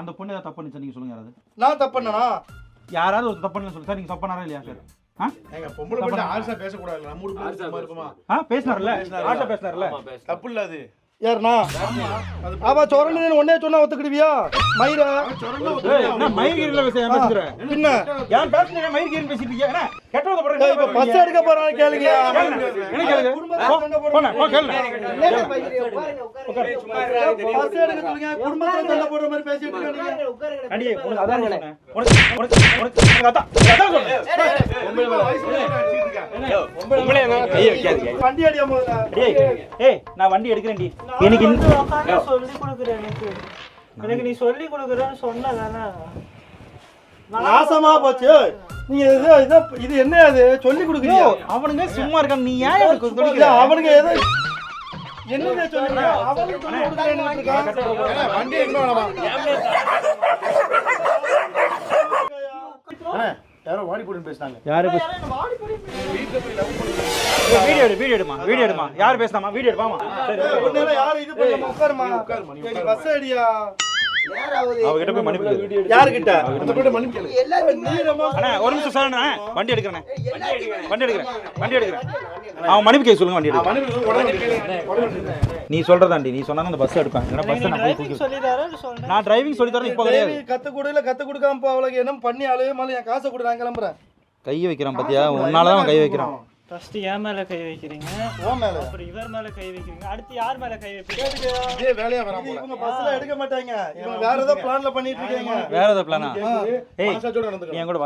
அந்த பொண்ணு ஏதாவது தப்பு பண்ணுச்சு நீங்க சொல்லுங்க. யாராவது நான் தப்பு பண்ணனா? யாராவது ஒரு தப்பு பண்ணல சொல்லுங்க சார். நீங்க தப்பு பண்ணாரா இல்லையா சார்? ஏங்க பொம்பளை பிள்ளை ஆர்சா பேச கூடாது. நம்ம ஊர் பிள்ளை சும்மா இருக்குமா? பேசினார்ல, ஆட்டா பேசினார்ல. தப்பு இல்ல அது. யாருண்ணா? அவ சொரணுன்னு ஒன்னே சொன்னா ஒத்துக்கிடுவியா? மயிரா என்ன மயிர்கீரில பேசுறேன் பேசுறேன். பின்ன யார் பேசுறீங்க மயிர்கீரில பேசிட்டு இருக்கீங்க? என்ன கெட்டவத போறீங்க? இப்ப பஸ் எடுக்க போறானே கேளுங்க. என்ன கேளுங்க? போ கேளுங்க. பஸ் எடுக்க சொல்லுங்க. குடும்பத்துல சண்டை போடுற மாதிரி பேசிட்டு இருக்கீங்க. அடி உனக்கு அதான் சொன்னேன். உனக்கு அதான் சொன்னேன். வண்டி அடியா முதல்ல. ஏய் நான் வண்டி எடுக்கிறேன்டி. எனக்கு சொல்லி கொடுக்குறேன். எனக்கு நீ சொல்லி கொடுக்குறேன்னு சொன்னதானே நாசமா போச்சு. நீங்க இது என்ன அது சொல்லி கொடுக்குறீங்க? அவனுங்க சும்மா இருக்கான். நீ ஏன் எனக்கு இல்ல, சொல்லிக்கிற? அவனுங்க ஏதோ என்னங்க சொல்லுங்க? அவனுக்கு சொல்லி கொடுக்குறேன்னு இருக்கான். வண்டி எடுக்கணும் வேணாமா? யாரோ வாடி போடுன்னு பேசினாங்க. யாரு வீடியோ எடுமா. யார் பேசுனாமா? வீடியோ எடுப்பாமா? உன்னால யாரு இது பண்ணல? உட்காருமா. எங்க பஸ் அடியா. அவகிட்ட போய் மன்னிப்பு கேளு. யார்கிட்ட? அந்த போய்ட்டு மன்னிப்பு கேளு. அண்ணா ஒரு நிமிஷம் சார். அண்ணா வண்டி எடுக்கிறேன். அவன் மன்னிப்பு கேட்க சொல்லுங்க. வண்டி எடுக்கிறேன். மன்னிப்பு உடனே நீ சொல்றதாண்டி. நீ சொன்னா அந்த பஸ் எடுப்பேன். ஏன்னா பஸ் நான் போய் தூக்கி சொல்லி தரேன்னு சொன்னேன். நான் டிரைவிங் சொல்லி தரேன் இப்போ கிடையாது. கத்து கொடுல கத்து கொடுக்காம போ. அவளுக்கு என்ன பண்ணி அலைய மேல என் காசை கொடு, நான் கிளம்புறேன். கை வைக்கிறான் பாத்தியா? உன்னால தான் கை வைக்கிறான். ஃபர்ஸ்ட் என் மேல கை வைக்கிறீங்க, ஓ மேல, அப்புறம் இவர் மேல கை வைக்கிறீங்க, அடுத்து யார் மேல கை வைப்பீங்க? இதே வேலையா வராம போல. இவங்க பஸ்ல எடுக்க மாட்டாங்க. இவங்க வேற ஏதோ பிளான்ல பண்ணிட்டு இருக்காங்க. வேற ஏதாவது பிளானா? ஏய் மனசாட்சியோட நடந்துக்கணும். நீ என் கூட